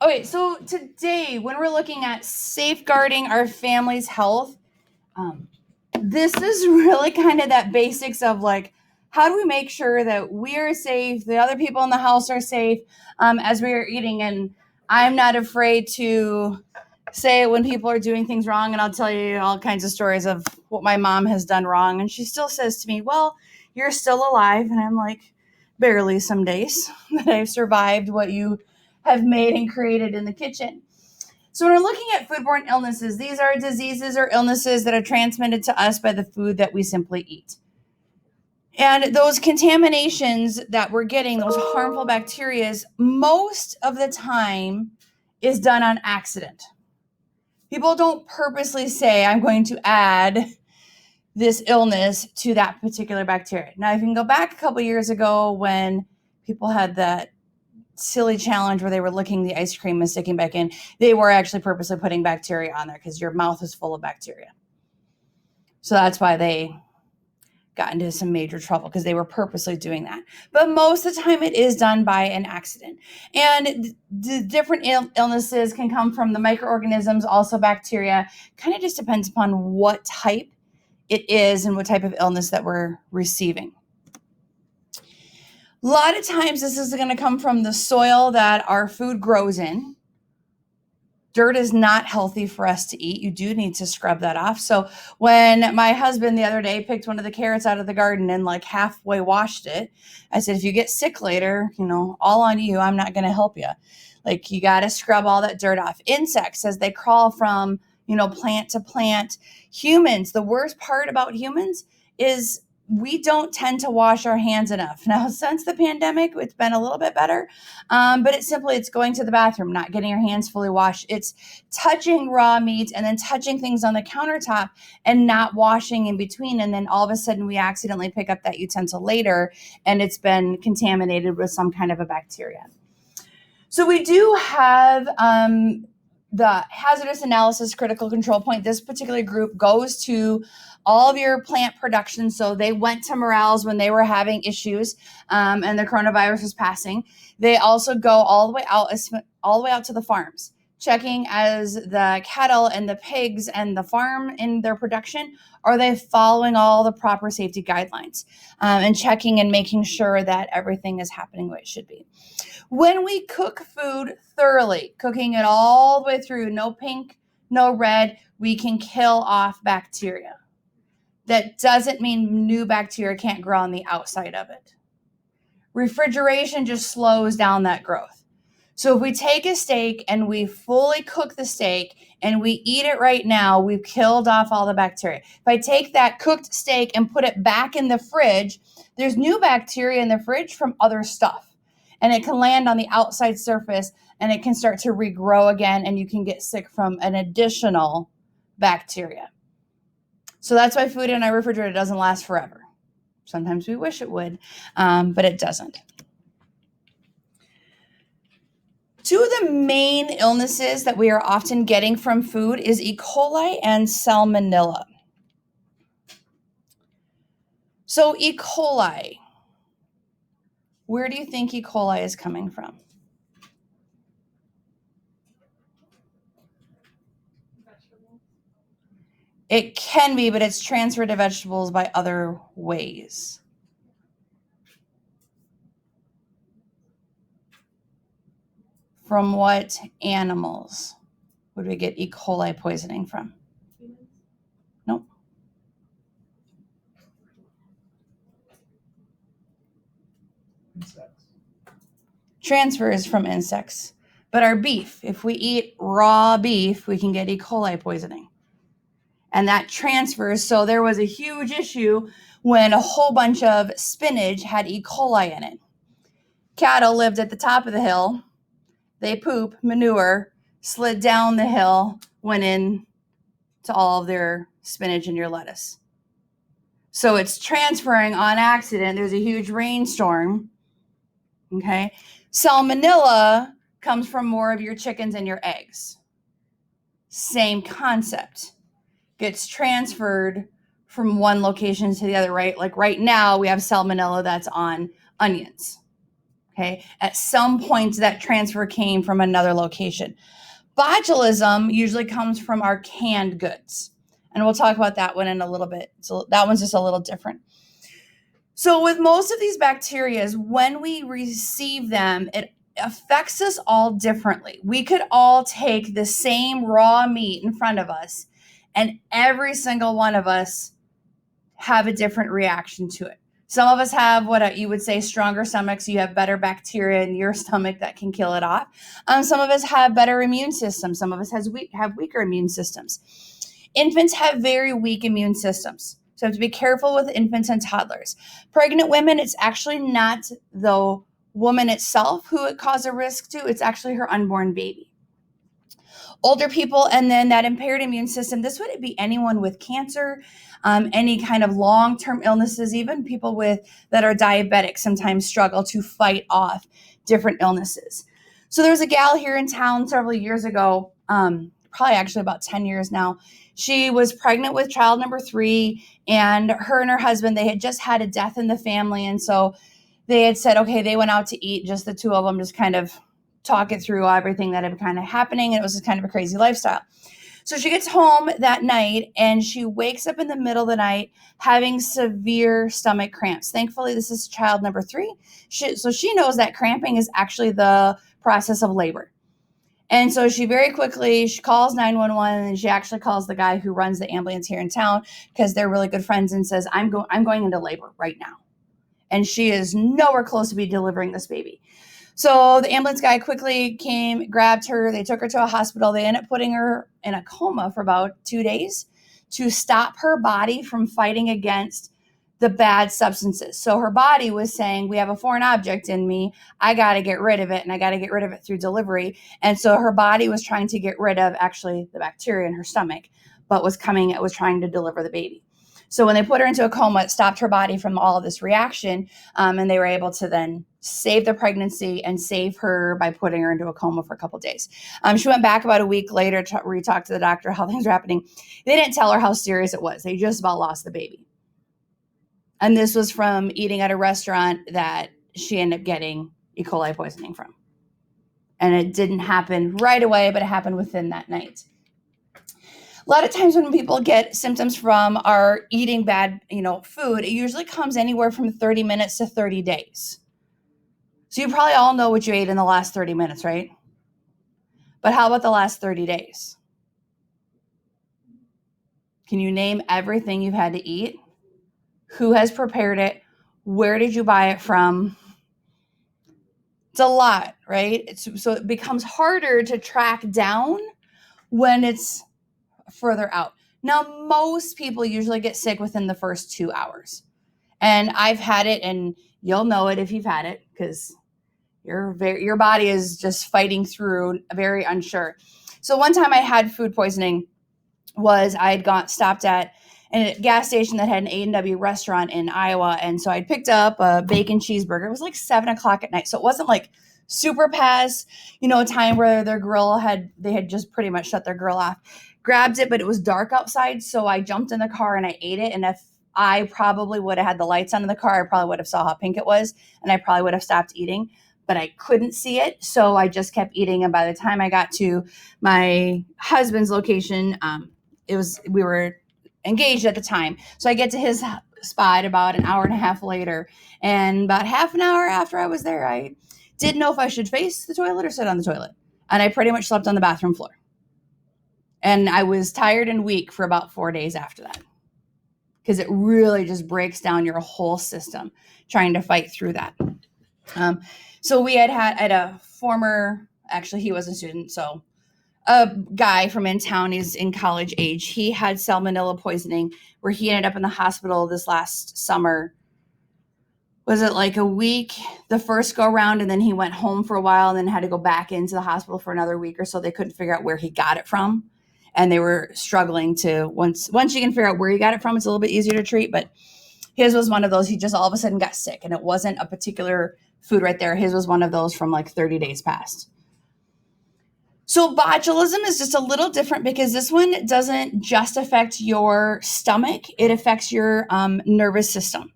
Okay, so today, when we're looking at safeguarding our family's health, um, this is really kind of that basics of like, how do we make sure that we are safe, the other people in the house are safe as we are eating? And I'm not afraid to say it when people are doing things wrong, and I'll tell you all kinds of stories of what my mom has done wrong. And she still says to me, well, you're still alive. And I'm like, barely some days that I've survived what you have made and created in the kitchen. So when we're looking at foodborne illnesses, these are diseases or illnesses that are transmitted to us by the food that we simply eat. And those contaminations that we're getting, those harmful bacteria, most of the time is done on accident. People don't purposely say, I'm going to add this illness to that particular bacteria. Now, if you can go back a couple years ago when people had that silly challenge where they were licking the ice cream and sticking back in, they were actually purposely putting bacteria on there because your mouth is full of bacteria. So that's why they got into some major trouble, because they were purposely doing that. But most of the time it is done by an accident. And the different illnesses can come from the microorganisms, also bacteria. Kind of just depends upon what type it is and what type of illness that we're receiving. A lot of times this is going to come from the soil that our food grows in. Dirt is not healthy for us to eat. You do need to scrub that off. So when my husband the other day picked one of the carrots out of the garden and like halfway washed it, I said, if you get sick later, all on you. I'm not going to help you. Like, you got to scrub all that dirt off. Insects, as they crawl from, plant to plant. Humans, the worst part about humans is we don't tend to wash our hands enough. Now, since the pandemic, it's been a little bit better, but it's going to the bathroom, not getting your hands fully washed. It's touching raw meat and then touching things on the countertop and not washing in between. And then all of a sudden we accidentally pick up that utensil later and it's been contaminated with some kind of a bacteria. So we do have the hazardous analysis critical control point. This particular group goes to all of your plant production. So they went to Morales when they were having issues and the coronavirus was passing. They also go all the way out to the farms, checking as the cattle and the pigs and the farm in their production, are they following all the proper safety guidelines, and checking and making sure that everything is happening the way it should be. When we cook food thoroughly, cooking it all the way through, no pink, no red, we can kill off bacteria. That doesn't mean new bacteria can't grow on the outside of it. Refrigeration just slows down that growth. So if we take a steak and we fully cook the steak and we eat it right now, we've killed off all the bacteria. If I take that cooked steak and put it back in the fridge, there's new bacteria in the fridge from other stuff. And it can land on the outside surface and it can start to regrow again, and you can get sick from an additional bacteria. So that's why food in our refrigerator doesn't last forever. Sometimes we wish it would, but it doesn't. Two of the main illnesses that we are often getting from food is E. coli and Salmonella. So E. coli, where do you think E. coli is coming from? Vegetables. It can be, but it's transferred to vegetables by other ways. From what animals would we get E. coli poisoning from? Humans. Nope. Insects. Transfers from insects. But our beef, if we eat raw beef, we can get E. coli poisoning. And that transfers. So there was a huge issue when a whole bunch of spinach had E. coli in it. Cattle lived at the top of the hill. They poop, manure, slid down the hill, went in to all of their spinach and your lettuce. So it's transferring on accident. There's a huge rainstorm. Okay. Salmonella comes from more of your chickens and your eggs. Same concept. Gets transferred from one location to the other, right? Like right now we have salmonella that's on onions. Okay. At some point, that transfer came from another location. Botulism usually comes from our canned goods. And we'll talk about that one in a little bit. So that one's just a little different. So with most of these bacteria, when we receive them, it affects us all differently. We could all take the same raw meat in front of us, and every single one of us have a different reaction to it. Some of us have what you would say stronger stomachs. You have better bacteria in your stomach that can kill it off. Some of us have better immune systems. Some of us have weaker immune systems. Infants have very weak immune systems. So have to be careful with infants and toddlers. Pregnant women, it's actually not the woman itself who it causes a risk to. It's actually her unborn baby. Older people, and then that impaired immune system, this would be anyone with cancer, any kind of long-term illnesses, even people that are diabetic sometimes struggle to fight off different illnesses. So there was a gal here in town several years ago, probably actually about 10 years now. She was pregnant with child number 3, and her husband, they had just had a death in the family. And so they had said, okay, they went out to eat, just the two of them, just kind of talk it through everything that had been kind of happening. And it was just kind of a crazy lifestyle. So she gets home that night and she wakes up in the middle of the night having severe stomach cramps. Thankfully, this is child number 3. So she knows that cramping is actually the process of labor. And so she calls 911, and she actually calls the guy who runs the ambulance here in town because they're really good friends, and says, I'm going into labor right now. And she is nowhere close to be delivering this baby. So the ambulance guy quickly came, grabbed her. They took her to a hospital. They ended up putting her in a coma for about 2 days to stop her body from fighting against the bad substances. So her body was saying, we have a foreign object in me. I got to get rid of it, and I got to get rid of it through delivery. And so her body was trying to get rid of actually the bacteria in her stomach, but was trying to deliver the baby. So when they put her into a coma, it stopped her body from all of this reaction, and they were able to then save the pregnancy and save her by putting her into a coma for a couple of days. She went back about a week later to re-talk to the doctor how things were happening. They didn't tell her how serious it was. They just about lost the baby. And this was from eating at a restaurant that she ended up getting E. coli poisoning from. And it didn't happen right away, but it happened within that night. A lot of times when people get symptoms from our eating bad, food, it usually comes anywhere from 30 minutes to 30 days. So you probably all know what you ate in the last 30 minutes, right? But how about the last 30 days? Can you name everything you've had to eat? Who has prepared it? Where did you buy it from? It's a lot, right? So it becomes harder to track down when it's further out. Now, most people usually get sick within the first 2 hours. And I've had it, and you'll know it if you've had it, because your body is just fighting through, very unsure. So one time I had food poisoning was I had stopped at a gas station that had an A&W restaurant in Iowa. And so I'd picked up a bacon cheeseburger. It was like 7:00 at night. So it wasn't like super past, a time where they had just pretty much shut their grill off. Grabbed it, but it was dark outside. So I jumped in the car and I ate it. And if I probably would have had the lights on in the car, I probably would have saw how pink it was. And I probably would have stopped eating, but I couldn't see it. So I just kept eating. And by the time I got to my husband's location, we were engaged at the time. So I get to his spot about an hour and a half later. And about half an hour after I was there, I didn't know if I should face the toilet or sit on the toilet. And I pretty much slept on the bathroom floor. And I was tired and weak for about 4 days after that, because it really just breaks down your whole system trying to fight through that. So we had a former, actually he was a student, so a guy from in town, he's in college age. He had salmonella poisoning where he ended up in the hospital this last summer. Was it like a week, the first go around, and then he went home for a while and then had to go back into the hospital for another week or so. They couldn't figure out where he got it from. And they were struggling to, once you can figure out where you got it from, it's a little bit easier to treat. But his was one of those, he just all of a sudden got sick, and it wasn't a particular food right there. His was one of those from like 30 days past. So botulism is just a little different because this one doesn't just affect your stomach. It affects your nervous system.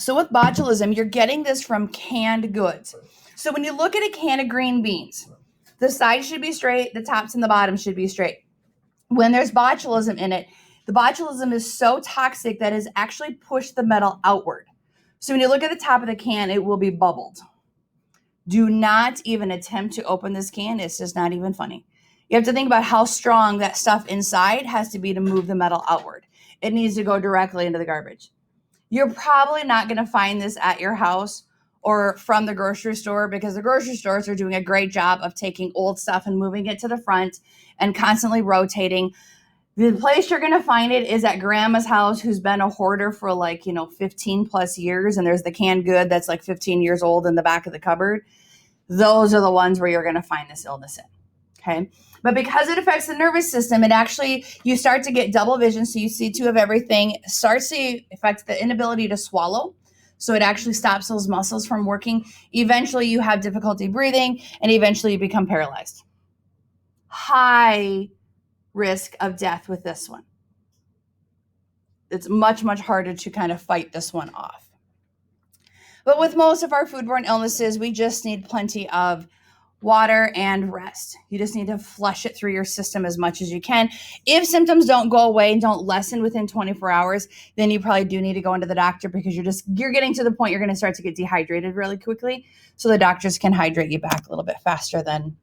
So with botulism, you're getting this from canned goods. So when you look at a can of green beans, the sides should be straight, the tops and the bottom should be straight. When there's botulism in it, the botulism is so toxic that it's actually pushed the metal outward. So when you look at the top of the can, it will be bubbled. Do not even attempt to open this can. It's just not even funny. You have to think about how strong that stuff inside has to be to move the metal outward. It needs to go directly into the garbage. You're probably not going to find this at your house or from the grocery store, because the grocery stores are doing a great job of taking old stuff and moving it to the front and constantly rotating. The place you're going to find it is at grandma's house, who's been a hoarder for 15 plus years. And there's the canned good that's like 15 years old in the back of the cupboard. Those are the ones where you're going to find this illness in. Okay. But because it affects the nervous system, you start to get double vision. So you see two of everything. It starts to affect the inability to swallow. So it actually stops those muscles from working. Eventually you have difficulty breathing, and eventually you become paralyzed. High risk of death with this one. It's much, much harder to kind of fight this one off. But with most of our foodborne illnesses, we just need plenty of water and rest. You just need to flush it through your system as much as you can. If symptoms don't go away and don't lessen within 24 hours, then you probably do need to go into the doctor, because you're getting to the point you're going to start to get dehydrated really quickly. So the doctors can hydrate you back a little bit faster than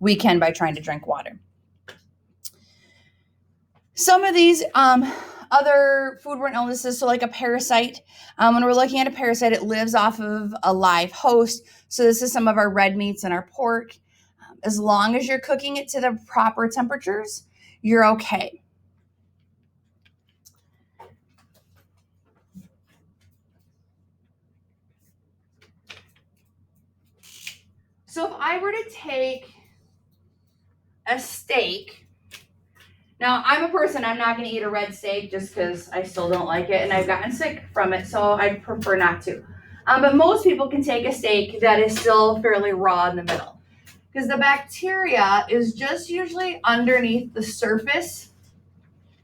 we can by trying to drink water. Some of these other foodborne illnesses, so like a parasite, when we're looking at a parasite, it lives off of a live host. So this is some of our red meats and our pork. As long as you're cooking it to the proper temperatures, you're okay. So if I were to take a steak, now I'm a person, I'm not going to eat a red steak just because I still don't like it and I've gotten sick from it, so I prefer not to. But most people can take a steak that is still fairly raw in the middle, because the bacteria is just usually underneath the surface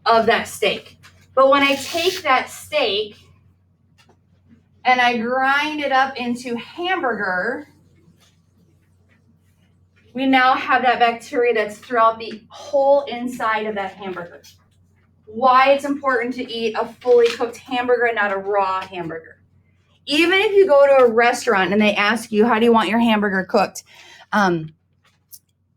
of that steak. But when I take that steak and I grind it up into hamburger, we now have that bacteria that's throughout the whole inside of that hamburger. Why it's important to eat a fully cooked hamburger and not a raw hamburger. Even if you go to a restaurant and they ask you, how do you want your hamburger cooked?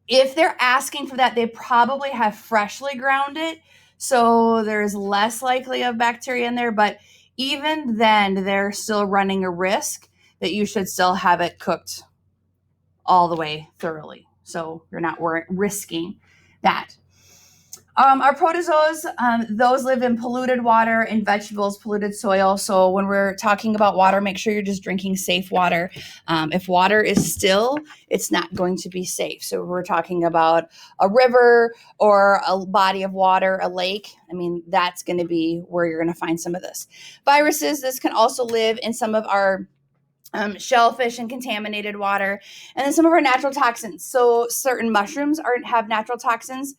If they're asking for that, they probably have freshly ground it. So there's less likely of bacteria in there. But even then, they're still running a risk that you should still have it cooked all the way thoroughly. So you're not risking that. Our protozoas, those live in polluted water and vegetables, polluted soil. So when we're talking about water, make sure you're just drinking safe water. If water is still, it's not going to be safe. So we're talking about a river or a body of water, a lake. I mean, that's going to be where you're going to find some of this. Viruses, this can also live in some of our shellfish and contaminated water, and then some of our natural toxins. So certain mushrooms have natural toxins,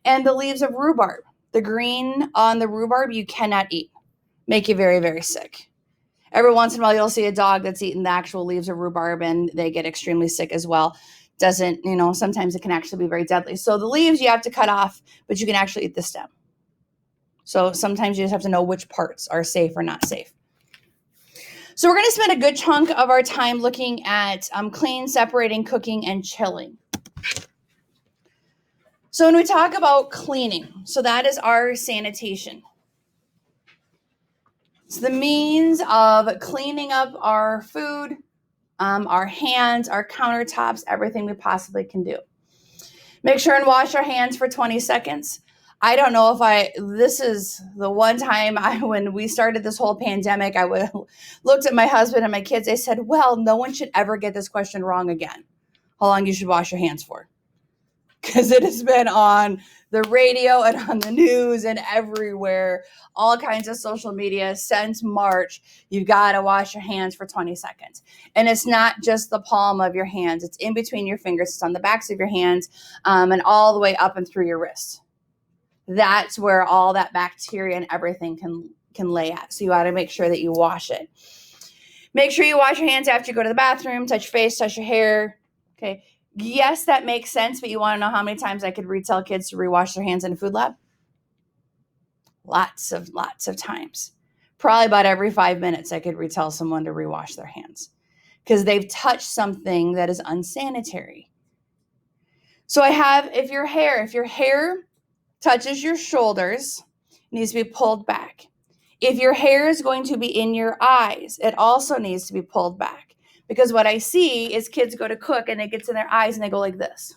and the leaves of rhubarb, the green on the rhubarb, you cannot eat. Make you very, very sick. Every once in a while, you'll see a dog that's eaten the actual leaves of rhubarb and they get extremely sick as well. Sometimes it can actually be very deadly. So the leaves you have to cut off, but you can actually eat the stem. So sometimes you just have to know which parts are safe or not safe. So we're going to spend a good chunk of our time looking at clean, separating, cooking, and chilling. So when we talk about cleaning, so that is our sanitation. It's the means of cleaning up our food, our hands, our countertops, everything we possibly can do. Make sure and wash our hands for 20 seconds. I don't know this is the one time when we started this whole pandemic, I looked at my husband and my kids. I said, well, no one should ever get this question wrong again. How long you should wash your hands for? Because it has been on the radio and on the news and everywhere, all kinds of social media since March. You've got to wash your hands for 20 seconds. And it's not just the palm of your hands. It's in between your fingers. It's on the backs of your hands and all the way up and through your wrist. That's where all that bacteria and everything can lay at. So you got to make sure that you wash it. Make sure you wash your hands after you go to the bathroom, touch your face, touch your hair. Okay. Yes, that makes sense, but you want to know how many times I could retell kids to rewash their hands in a food lab? Lots of times. Probably about every 5 minutes, I could retell someone to rewash their hands because they've touched something that is unsanitary. So if your hair touches your shoulders, it needs to be pulled back. If your hair is going to be in your eyes, it also needs to be pulled back. Because what I see is kids go to cook and it gets in their eyes and they go like this.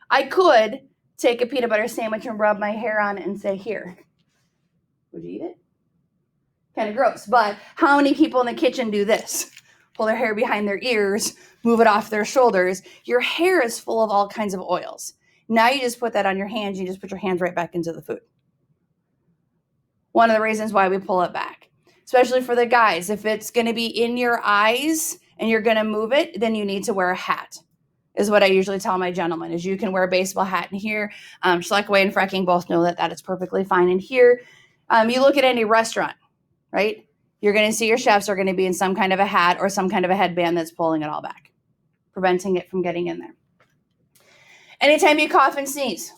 I could take a peanut butter sandwich and rub my hair on it and say, here. Would you eat it? Kind of gross. But how many people in the kitchen do this? Pull their hair behind their ears, move it off their shoulders. Your hair is full of all kinds of oils. Now you just put that on your hands. You just put your hands right back into the food. One of the reasons why we pull it back, especially for the guys, if it's going to be in your eyes and you're going to move it, then you need to wear a hat, is what I usually tell my gentlemen, is you can wear a baseball hat in here. Schleckaway and Fracking both know that is perfectly fine in here. You look at any restaurant, right? You're going to see your chefs are going to be in some kind of a hat or some kind of a headband that's pulling it all back, preventing it from getting in there. Anytime you cough and sneeze,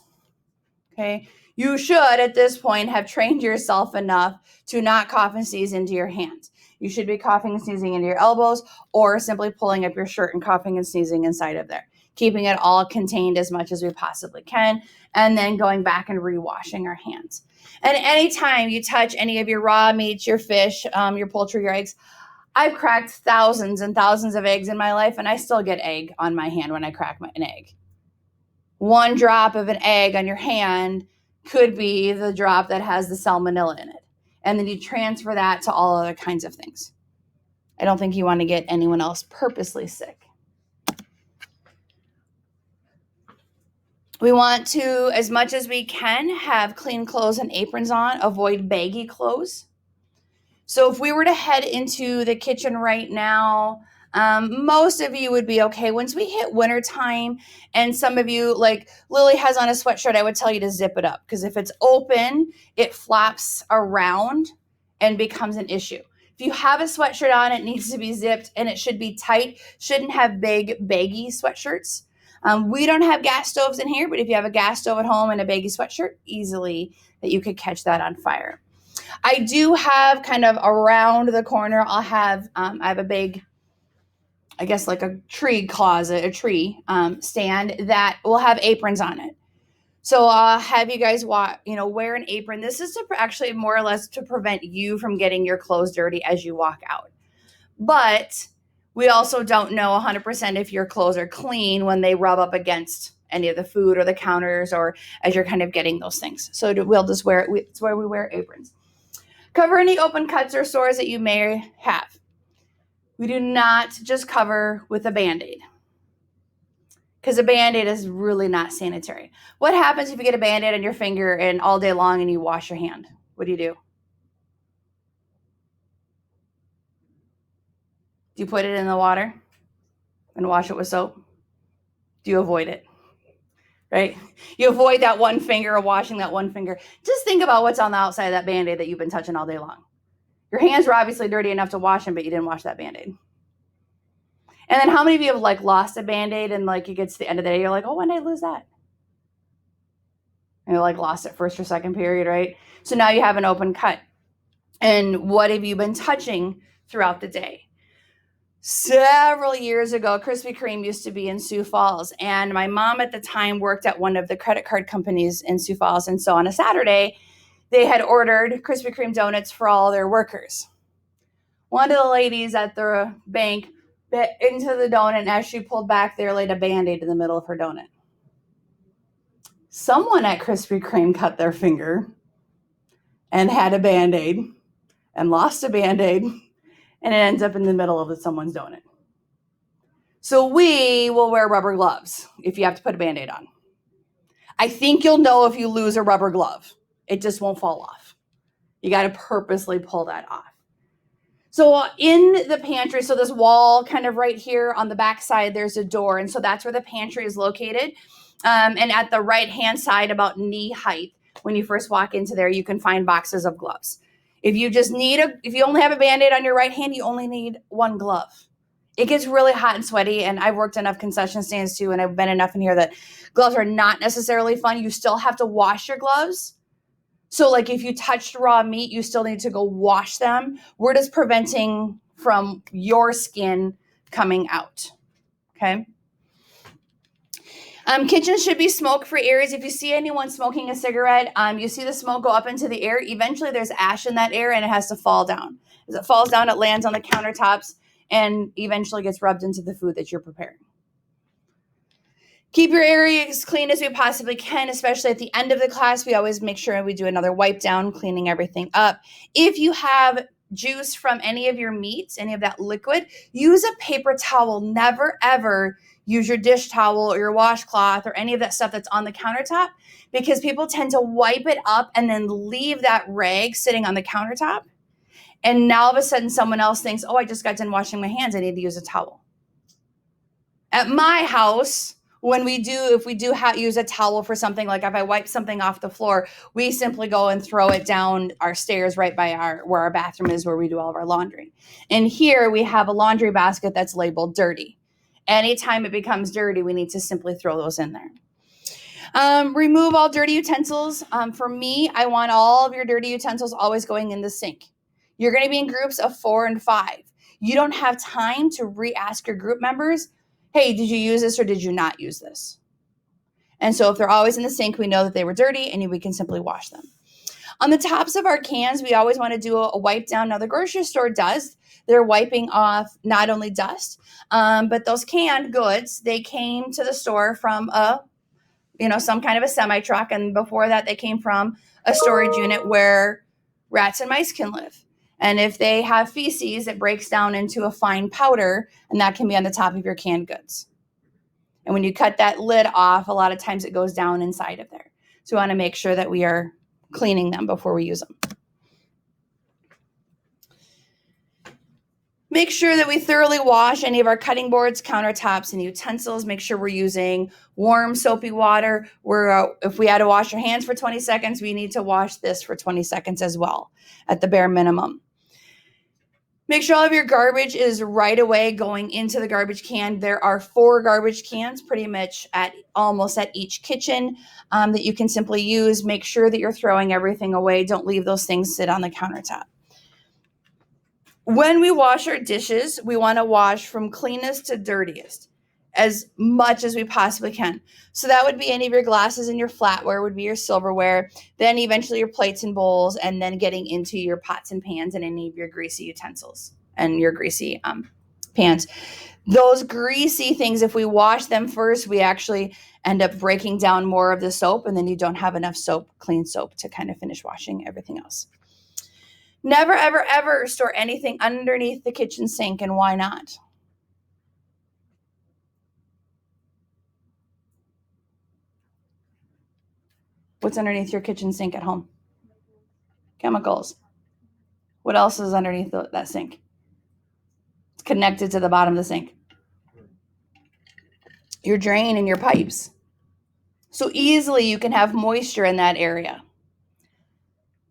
okay, you should at this point have trained yourself enough to not cough and sneeze into your hands. You should be coughing and sneezing into your elbows or simply pulling up your shirt and coughing and sneezing inside of there, keeping it all contained as much as we possibly can, and then going back and rewashing our hands. And anytime you touch any of your raw meats, your fish, your poultry, your eggs, I've cracked thousands and thousands of eggs in my life, and I still get egg on my hand when I crack an egg. One drop of an egg on your hand could be the drop that has the salmonella in it. And then you transfer that to all other kinds of things. I don't think you want to get anyone else purposely sick. We want to, as much as we can, have clean clothes and aprons on, avoid baggy clothes. So if we were to head into the kitchen right now, most of you would be okay. Once we hit wintertime, and some of you, like Lily has on a sweatshirt, I would tell you to zip it up, because if it's open, it flaps around and becomes an issue. If you have a sweatshirt on, it needs to be zipped and it should be tight. Shouldn't have big, baggy sweatshirts. We don't have gas stoves in here, but if you have a gas stove at home and a baggy sweatshirt, easily that you could catch that on fire. I do have kind of around the corner, I have a big, I guess like a tree closet, a tree stand that will have aprons on it. So I'll have you guys wear an apron. This is to actually more or less to prevent you from getting your clothes dirty as you walk out. But we also don't know 100% if your clothes are clean when they rub up against any of the food or the counters or as you're kind of getting those things. So we'll just wear it. It's where we wear aprons. Cover any open cuts or sores that you may have. We do not just cover with a Band-Aid, because a Band-Aid is really not sanitary. What happens if you get a Band-Aid on your finger and all day long and you wash your hand? What do? Do you put it in the water and wash it with soap? Do you avoid it? Right? You avoid that one finger or washing that one finger. Just think about what's on the outside of that Band-Aid that you've been touching all day long. Your hands were obviously dirty enough to wash them, but you didn't wash that Band-Aid. And then how many of you have lost a Band-Aid and you get to the end of the day, you're like, oh, when did I lose that? And you lost it first or second period, right? So now you have an open cut. And what have you been touching throughout the day? Several years ago, Krispy Kreme used to be in Sioux Falls, and my mom at the time worked at one of the credit card companies in Sioux Falls. And so on a Saturday, they had ordered Krispy Kreme donuts for all their workers. One of the ladies at the bank bit into the donut, and as she pulled back, there laid a Band-Aid in the middle of her donut. Someone at Krispy Kreme cut their finger and had a Band-Aid and lost a Band-Aid, and it ends up in the middle of someone's donut. So we will wear rubber gloves if you have to put a Band-Aid on. I think you'll know if you lose a rubber glove. It just won't fall off. You got to purposely pull that off. So in the pantry, so this wall kind of right here on the back side, there's a door. And so that's where the pantry is located. And at the right-hand side, about knee height, when you first walk into there, you can find boxes of gloves. If you only have a Band-Aid on your right hand, you only need one glove. It gets really hot and sweaty, and I've worked enough concession stands too, and I've been enough in here that gloves are not necessarily fun. You still have to wash your gloves. So like if you touched raw meat, you still need to go wash them. We're just preventing from your skin coming out, okay? Kitchens should be smoke-free areas. If you see anyone smoking a cigarette, you see the smoke go up into the air. Eventually there's ash in that air and it has to fall down. As it falls down, it lands on the countertops and eventually gets rubbed into the food that you're preparing. Keep your area as clean as we possibly can, especially at the end of the class. We always make sure we do another wipe down, cleaning everything up. If you have juice from any of your meats, any of that liquid, use a paper towel. Never, ever use your dish towel or your washcloth or any of that stuff that's on the countertop, because people tend to wipe it up and then leave that rag sitting on the countertop. And now all of a sudden someone else thinks, oh, I just got done washing my hands. I need to use a towel. At my house, if we do use a towel for something, like if I wipe something off the floor, we simply go and throw it down our stairs right by where our bathroom is, where we do all of our laundry. And here we have a laundry basket that's labeled dirty. Anytime it becomes dirty, we need to simply throw those in there. Remove all dirty utensils. For me, I want all of your dirty utensils always going in the sink. You're going to be in groups of 4 and 5. You don't have time to re-ask your group members, hey, did you use this or did you not use this? And so if they're always in the sink, we know that they were dirty and we can simply wash them. On the tops of our cans, we always want to do a wipe down. Now the grocery store does. They're wiping off not only dust, but those canned goods, they came to the store from some kind of a semi-truck. And before that, they came from a storage unit where rats and mice can live. And if they have feces, it breaks down into a fine powder, and that can be on the top of your canned goods. And when you cut that lid off, a lot of times it goes down inside of there. So we want to make sure that we are cleaning them before we use them. Make sure that we thoroughly wash any of our cutting boards, countertops, and utensils. Make sure we're using warm, soapy water. If we had to wash our hands for 20 seconds, we need to wash this for 20 seconds as well, at the bare minimum. Make sure all of your garbage is right away going into the garbage can. There are 4 garbage cans pretty much almost at each kitchen that you can simply use. Make sure that you're throwing everything away. Don't leave those things sit on the countertop. When we wash our dishes, we want to wash from cleanest to dirtiest as much as we possibly can. So that would be any of your glasses and your flatware, would be your silverware, then eventually your plates and bowls, and then getting into your pots and pans and any of your greasy utensils and your greasy pans. Those greasy things, if we wash them first, we actually end up breaking down more of the soap, and then you don't have enough clean soap to kind of finish washing everything else. Never, ever, ever store anything underneath the kitchen sink, and why not? What's underneath your kitchen sink at home? Chemicals. What else is underneath that sink? It's connected to the bottom of the sink. Your drain and your pipes. So easily you can have moisture in that area.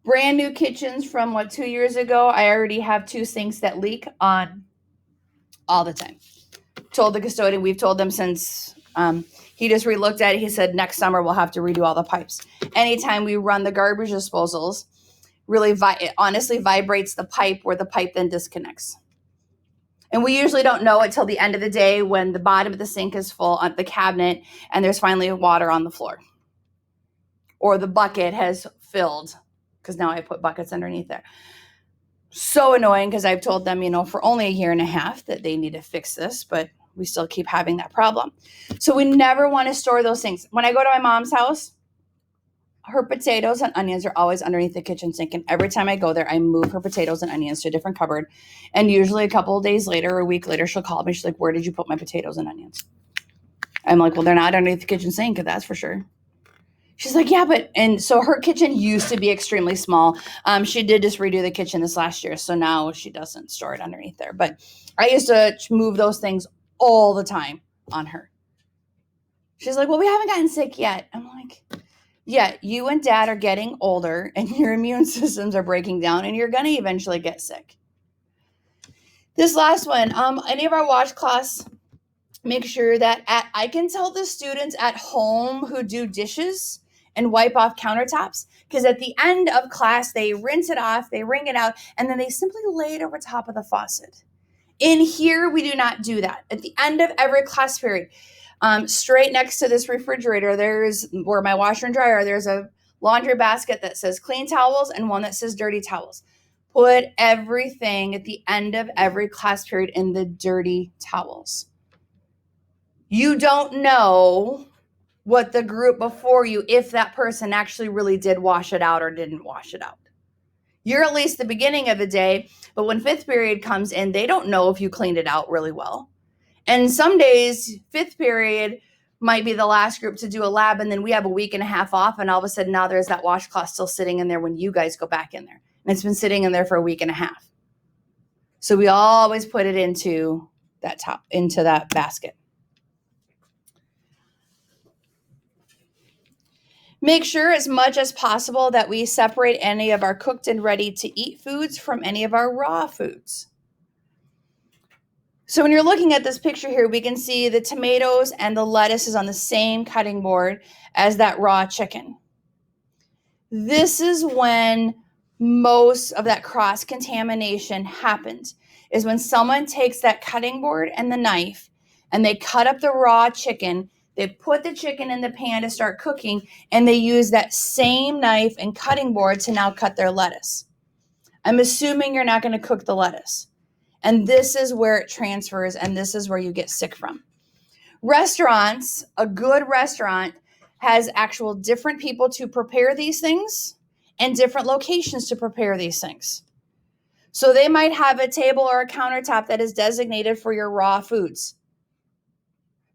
Brand new kitchens from 2 years ago, I already have 2 sinks that leak on all the time. Told the custodian, we've told them since he just re-looked at it. He said next summer we'll have to redo all the pipes. Anytime we run the garbage disposals, really it honestly vibrates the pipe, where the pipe then disconnects. And we usually don't know it till the end of the day when the bottom of the sink is full on the cabinet and there's finally water on the floor. Or the bucket has filled, because now I put buckets underneath there. So annoying, because I've told them, for only a year and a half that they need to fix this, but we still keep having that problem. So we never want to store those things. When I go to my mom's house, her potatoes and onions are always underneath the kitchen sink. And every time I go there, I move her potatoes and onions to a different cupboard. And usually a couple of days later or a week later, she'll call me. She's like, where did you put my potatoes and onions? I'm like, well, they're not underneath the kitchen sink, that's for sure. She's like, yeah, and so her kitchen used to be extremely small. She did just redo the kitchen this last year. So now she doesn't store it underneath there. But I used to move those things all the time on her. She's like, well, we haven't gotten sick yet. I'm like, Yet you and dad are getting older and your immune systems are breaking down and you're going to eventually get sick. This last one, any of our watch class, make sure that I can tell the students at home who do dishes and wipe off countertops, because at the end of class, they rinse it off, they wring it out, and then they simply lay it over top of the faucet. In here, we do not do that. At the end of every class period, straight next to this refrigerator, there's where my washer and dryer, there's a laundry basket that says clean towels and one that says dirty towels. Put everything at the end of every class period in the dirty towels. You don't know what the group before you, if that person actually really did wash it out or didn't wash it out. You're at least the beginning of the day, but when fifth period comes in, they don't know if you cleaned it out really well. And some days, fifth period might be the last group to do a lab, and then we have a week and a half off, and all of a sudden now there's that washcloth still sitting in there when you guys go back in there. And it's been sitting in there for a week and a half. So we always put it into that basket. Make sure as much as possible that we separate any of our cooked and ready to eat foods from any of our raw foods. So when you're looking at this picture here, we can see the tomatoes and the lettuce is on the same cutting board as that raw chicken. This is when most of that cross-contamination happens, is when someone takes that cutting board and the knife and they cut up the raw chicken. They put the chicken in the pan to start cooking, and they use that same knife and cutting board to now cut their lettuce. I'm assuming you're not going to cook the lettuce. And this is where it transfers, and this is where you get sick from. Restaurants, a good restaurant has actual different people to prepare these things and different locations to prepare these things. So they might have a table or a countertop that is designated for your raw foods.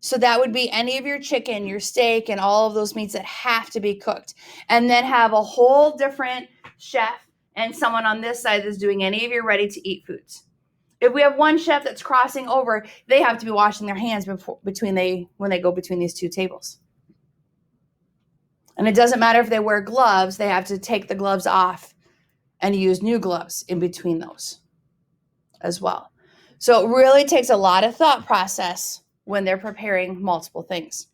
So that would be any of your chicken, your steak, and all of those meats that have to be cooked. And then have a whole different chef and someone on this side that's doing any of your ready-to-eat foods. If we have one chef that's crossing over, they have to be washing their hands when they go between these two tables. And it doesn't matter if they wear gloves, they have to take the gloves off and use new gloves in between those as well. So it really takes a lot of thought process when they're preparing multiple things.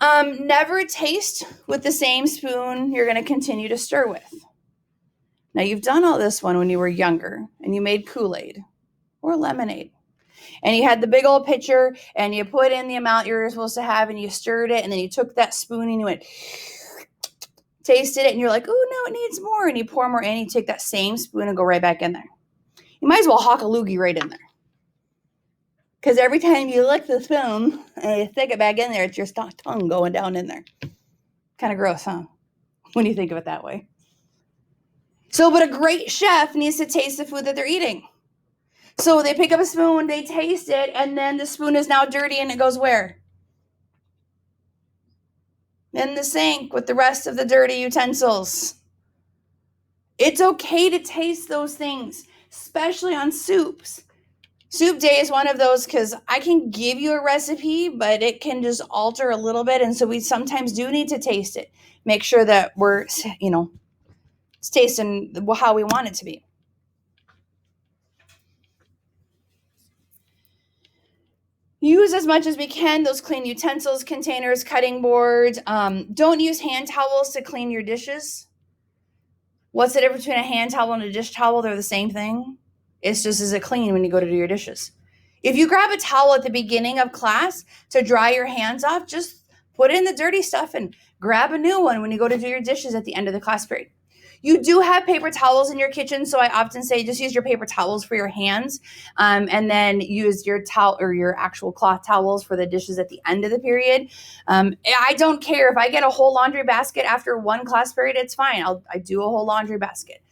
Never taste with the same spoon you're going to continue to stir with. Now, you've done all this one when you were younger and you made Kool-Aid or lemonade. And you had the big old pitcher and you put in the amount you were supposed to have and you stirred it, and then you took that spoon and you went, tasted it, and you're like, oh, no, it needs more. And you pour more in, you take that same spoon and go right back in there. You might as well hawk a loogie right in there. Because every time you lick the spoon and you stick it back in there, it's your tongue going down in there. Kind of gross, huh? When you think of it that way. So, but a great chef needs to taste the food that they're eating. So they pick up a spoon, they taste it, and then the spoon is now dirty and it goes where? In the sink with the rest of the dirty utensils. It's okay to taste those things, especially on soups. Soup day is one of those, because I can give you a recipe, but it can just alter a little bit. And so we sometimes do need to taste it. Make sure that we're, it's tasting how we want it to be. Use as much as we can those clean utensils, containers, cutting boards. Don't use hand towels to clean your dishes. What's the difference between a hand towel and a dish towel? They're the same thing. It's just, is it clean when you go to do your dishes? If you grab a towel at the beginning of class to dry your hands off, just put in the dirty stuff and grab a new one when you go to do your dishes at the end of the class period. You do have paper towels in your kitchen, so I often say just use your paper towels for your hands, and then use your towel or your actual cloth towels for the dishes at the end of the period. I don't care if I get a whole laundry basket after one class period, it's fine. I do a whole laundry basket.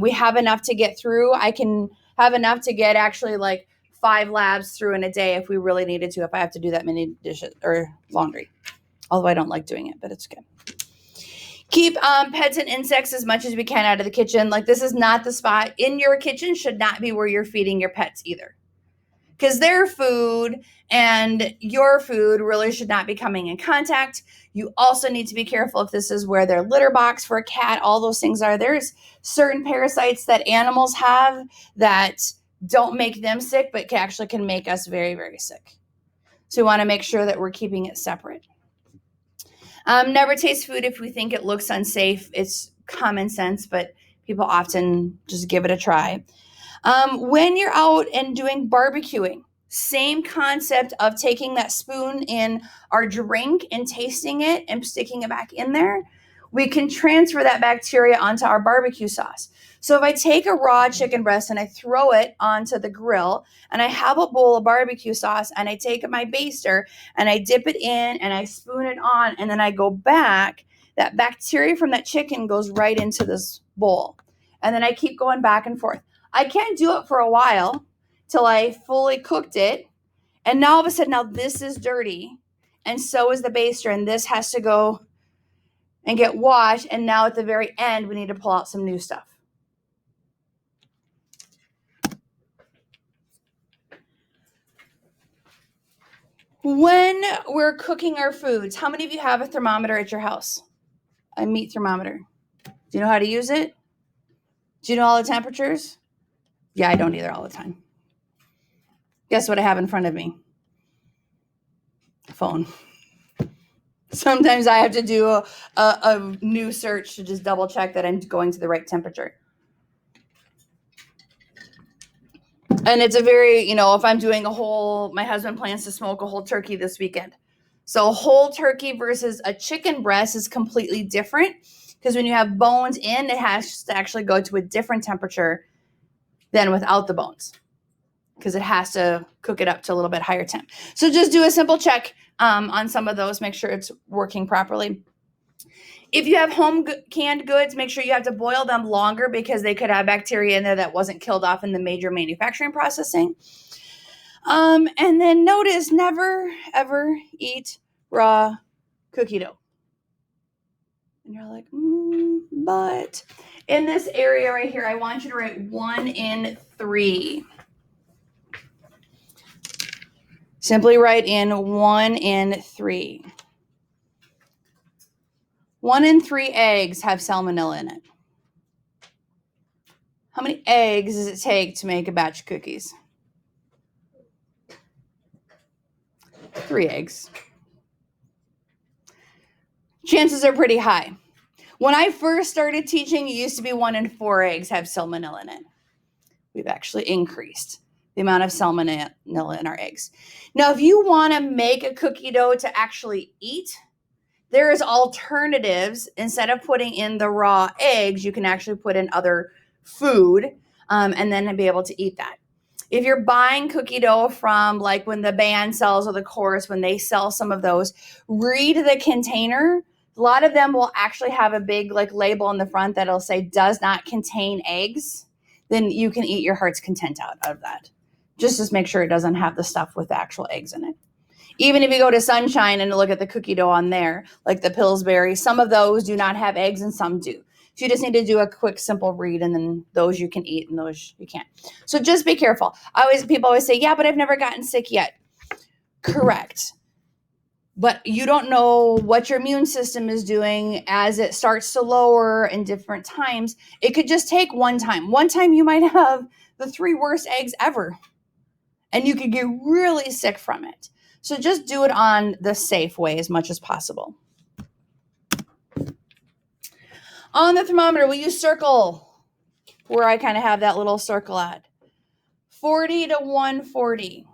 We have enough to get through. I can have enough to get actually like 5 labs through in a day if we really needed to, if I have to do that many dishes or laundry. Although I don't like doing it, but it's good. Keep pets and insects as much as we can out of the kitchen. Like, this is not the spot in your kitchen, should not be where you're feeding your pets either. because their food and your food really should not be coming in contact. You also need to be careful if this is where their litter box for a cat, all those things are. There's certain parasites that animals have that don't make them sick, but actually can make us very, very sick. So we want to make sure that we're keeping it separate. Never taste food if we think it looks unsafe. It's common sense, but people often just give it a try. When you're out and doing barbecuing, same concept of taking that spoon in our drink and tasting it and sticking it back in there. We can transfer that bacteria onto our barbecue sauce. So if I take a raw chicken breast and I throw it onto the grill and I have a bowl of barbecue sauce and I take my baster and I dip it in and I spoon it on and then I go back, that bacteria from that chicken goes right into this bowl. And then I keep going back and forth. I can't do it for a while till I fully cooked it. And now all of a sudden, now this is dirty. And so is the baster. And this has to go and get washed. And now at the very end, we need to pull out some new stuff. When we're cooking our foods, how many of you have a thermometer at your house? A meat thermometer. Do you know how to use it? Do you know all the temperatures? Yeah, I don't either all the time. Guess what I have in front of me? A phone. Sometimes I have to do a new search to just double check that I'm going to the right temperature. And it's a very, if I'm doing my husband plans to smoke a whole turkey this weekend. So a whole turkey versus a chicken breast is completely different because when you have bones in, it has to actually go to a different temperature than without the bones because it has to cook it up to a little bit higher temp. So just do a simple check on some of those, make sure it's working properly. If you have home canned goods, make sure you have to boil them longer because they could have bacteria in there that wasn't killed off in the major manufacturing processing. And then notice, never, ever eat raw cookie dough. And you're like, but in this area right here, I want you to write 1 in 3. Simply write in 1 in 3. 1 in 3 eggs have salmonella in it. How many eggs does it take to make a batch of cookies? 3 eggs. Chances are pretty high. When I first started teaching, it used to be 1 in 4 eggs have salmonella in it. We've actually increased the amount of salmonella in our eggs. Now, if you want to make a cookie dough to actually eat, there is alternatives. Instead of putting in the raw eggs, you can actually put in other food and then be able to eat that. If you're buying cookie dough from like when the band sells or the chorus, when they sell some of those, read the container. A lot of them will actually have a big label on the front that'll say does not contain eggs. Then you can eat your heart's content out of that. Just make sure it doesn't have the stuff with the actual eggs in it. Even if you go to Sunshine and look at the cookie dough on there, like the Pillsbury, some of those do not have eggs and some do. So you just need to do a quick, simple read, and then those you can eat and those you can't. So just be careful. People always say, yeah, but I've never gotten sick yet. Correct. But you don't know what your immune system is doing as it starts to lower in different times. It could just take one time. One time you might have the 3 worst eggs ever, and you could get really sick from it. So just do it on the safe way as much as possible. On the thermometer, will you circle where I kind of have that little circle at? 40 to 140.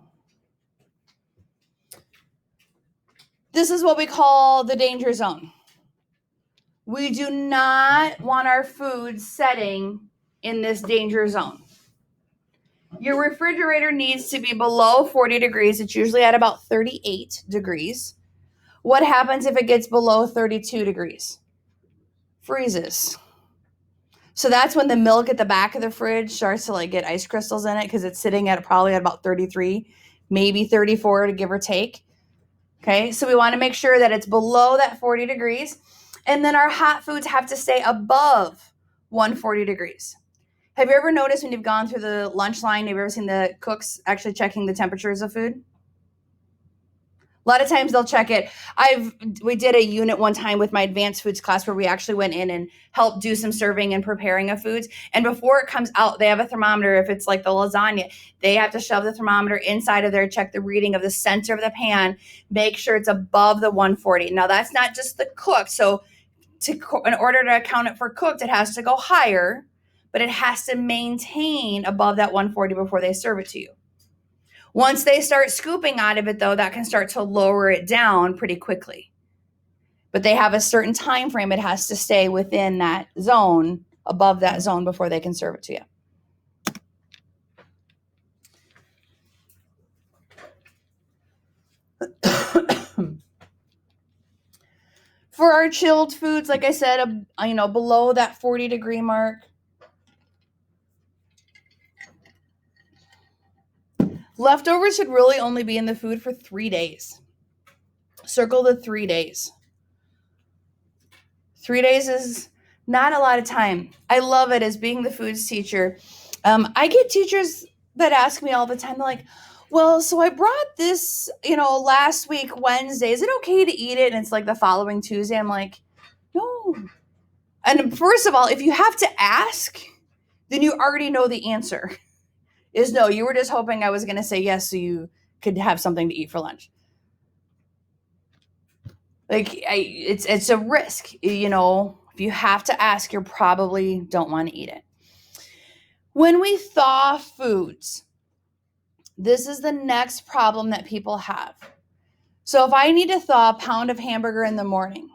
This is what we call the danger zone. We do not want our food setting in this danger zone. Your refrigerator needs to be below 40 degrees. It's usually at about 38 degrees. What happens if it gets below 32 degrees? Freezes. So that's when the milk at the back of the fridge starts to get ice crystals in it because it's sitting at probably at about 33, maybe 34 to give or take. Okay, so we want to make sure that it's below that 40 degrees. And then our hot foods have to stay above 140 degrees. Have you ever noticed when you've gone through the lunch line, have you ever seen the cooks actually checking the temperatures of food? A lot of times they'll check it. We did a unit one time with my advanced foods class where we actually went in and helped do some serving and preparing of foods. And before it comes out, they have a thermometer. If it's like the lasagna, they have to shove the thermometer inside of there, check the reading of the center of the pan, make sure it's above the 140. Now that's not just the cook. So in order to account it for cooked, it has to go higher, but it has to maintain above that 140 before they serve it to you. Once they start scooping out of it, though, that can start to lower it down pretty quickly. But they have a certain time frame. It has to stay within that zone, above that zone, before they can serve it to you. For our chilled foods, like I said, below that 40-degree mark, leftovers should really only be in the food for 3 days. Circle the 3 days. 3 days is not a lot of time. I love it as being the foods teacher. I get teachers that ask me all the time, they're like, well, so I brought this, last week, Wednesday. Is it okay to eat it? And it's like the following Tuesday. I'm like, no. And first of all, if you have to ask, then you already know the answer. Is no, you were just hoping I was going to say yes so you could have something to eat for lunch. Like, it's a risk, if you have to ask, you probably don't want to eat it. When we thaw foods, this is the next problem that people have. So if I need to thaw a pound of hamburger in the morning,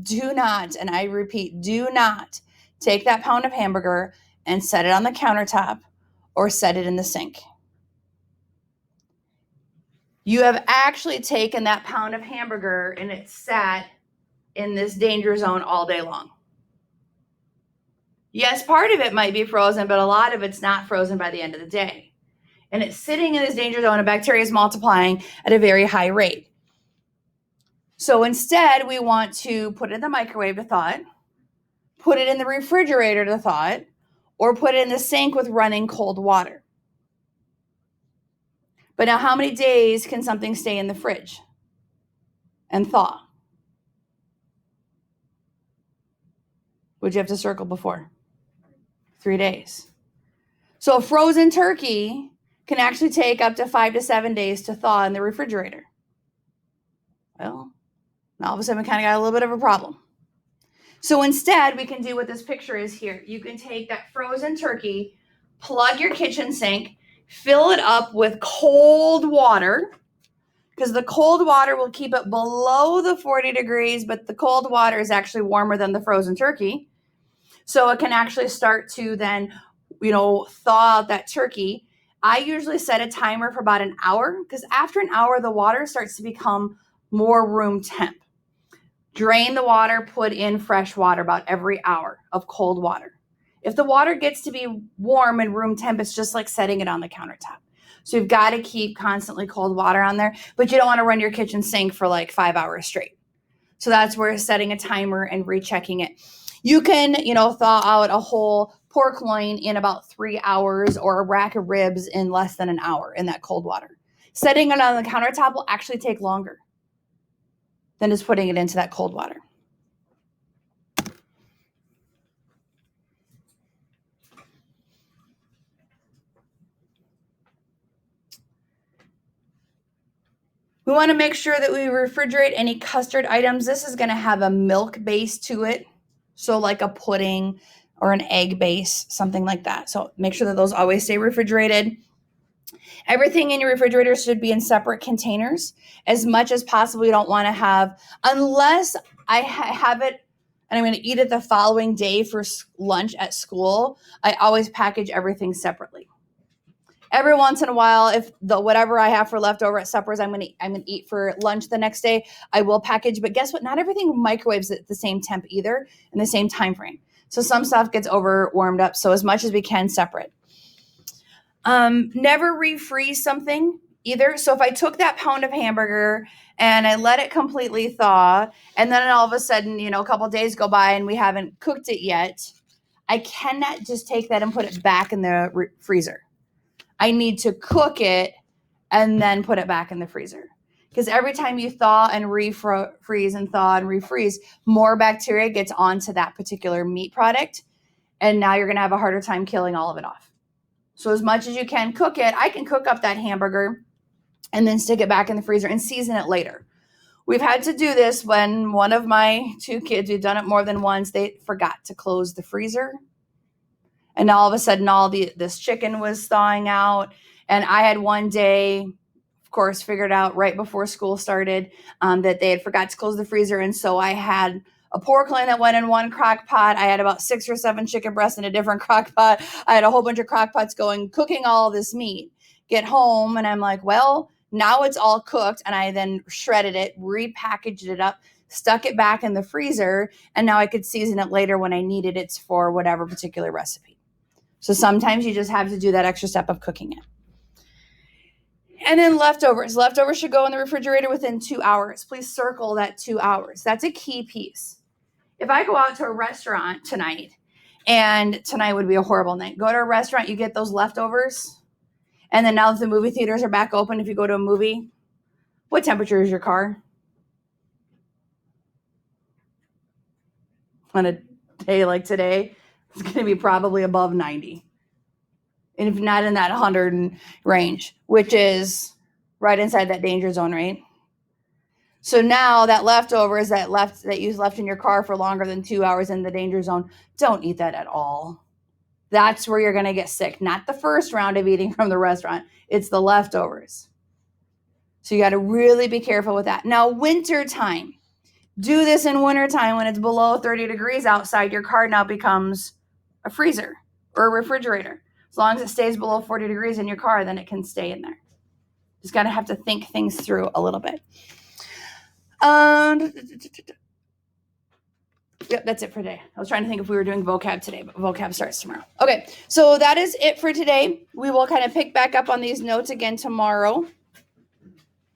do not, and I repeat, do not take that pound of hamburger and set it on the countertop or set it in the sink. You have actually taken that pound of hamburger and it sat in this danger zone all day long. Yes, part of it might be frozen, but a lot of it's not frozen by the end of the day. And it's sitting in this danger zone and bacteria is multiplying at a very high rate. So instead, we want to put it in the microwave to thaw it, put it in the refrigerator to thaw it, or put it in the sink with running cold water. But now, how many days can something stay in the fridge and thaw? Would you have to circle before? 3 days. So a frozen turkey can actually take up to 5 to 7 days to thaw in the refrigerator. Well, now all of a sudden we kind of got a little bit of a problem. So instead, we can do what this picture is here. You can take that frozen turkey, plug your kitchen sink, fill it up with cold water, because the cold water will keep it below the 40 degrees, but the cold water is actually warmer than the frozen turkey. So it can actually start to then, thaw out that turkey. I usually set a timer for about an hour, because after an hour, the water starts to become more room temp. Drain the water, put in fresh water about every hour of cold water. If the water gets to be warm and room temp, it's just like setting it on the countertop. So you've got to keep constantly cold water on there, but you don't want to run your kitchen sink for like 5 hours straight. So that's where setting a timer and rechecking it. You can, thaw out a whole pork loin in about 3 hours, or a rack of ribs in less than an hour in that cold water. Setting it on the countertop will actually take longer than just putting it into that cold water. We want to make sure that we refrigerate any custard items. This is going to have a milk base to it. So like a pudding or an egg base, something like that. So make sure that those always stay refrigerated. Everything in your refrigerator should be in separate containers. As much as possible, you don't want to have, unless I have it and I'm going to eat it the following day for lunch at school, I always package everything separately. Every once in a while, if whatever I have for leftover at suppers, I'm gonna eat for lunch the next day, I will package. But guess what? Not everything microwaves at the same temp either, in the same time frame. So some stuff gets over warmed up. So as much as we can, separate. Never refreeze something either. So if I took that pound of hamburger and I let it completely thaw, and then all of a sudden, a couple days go by and we haven't cooked it yet, I cannot just take that and put it back in the freezer. I need to cook it and then put it back in the freezer. Because every time you thaw and refreeze and thaw and refreeze, more bacteria gets onto that particular meat product. And now you're going to have a harder time killing all of it off. So as much as you can cook it, I can cook up that hamburger and then stick it back in the freezer and season it later. We've had to do this when one of my two kids, we've done it more than once, they forgot to close the freezer. And all of a sudden, this chicken was thawing out. And I had one day, of course, figured out right before school started that they had forgot to close the freezer. And so I had a pork loin that went in one crock pot. I had about 6 or 7 chicken breasts in a different crock pot. I had a whole bunch of crock pots going, cooking all this meat. Get home, and I'm like, well, now it's all cooked. And I then shredded it, repackaged it up, stuck it back in the freezer. And now I could season it later when I needed it for whatever particular recipe. So sometimes you just have to do that extra step of cooking it. And then leftovers. Leftovers should go in the refrigerator within 2 hours. Please circle that 2 hours. That's a key piece. If I go out to a restaurant tonight, and tonight would be a horrible night, go to a restaurant, you get those leftovers. And then now that the movie theaters are back open, if you go to a movie, what temperature is your car? On a day like today, it's going to be probably above 90. And if not in that 100 range, which is right inside that danger zone, right? So now that leftovers that you left in your car for longer than 2 hours in the danger zone, don't eat that at all. That's where you're going to get sick. Not the first round of eating from the restaurant. It's the leftovers. So you got to really be careful with that. Now, winter time. Do this in wintertime when it's below 30 degrees outside. Your car now becomes a freezer or a refrigerator. As long as it stays below 40 degrees in your car, then it can stay in there. Just got to have to think things through a little bit. Yep, that's it for today. I was trying to think if we were doing vocab today, but vocab starts tomorrow. Okay, so that is it for today. We will kind of pick back up on these notes again tomorrow.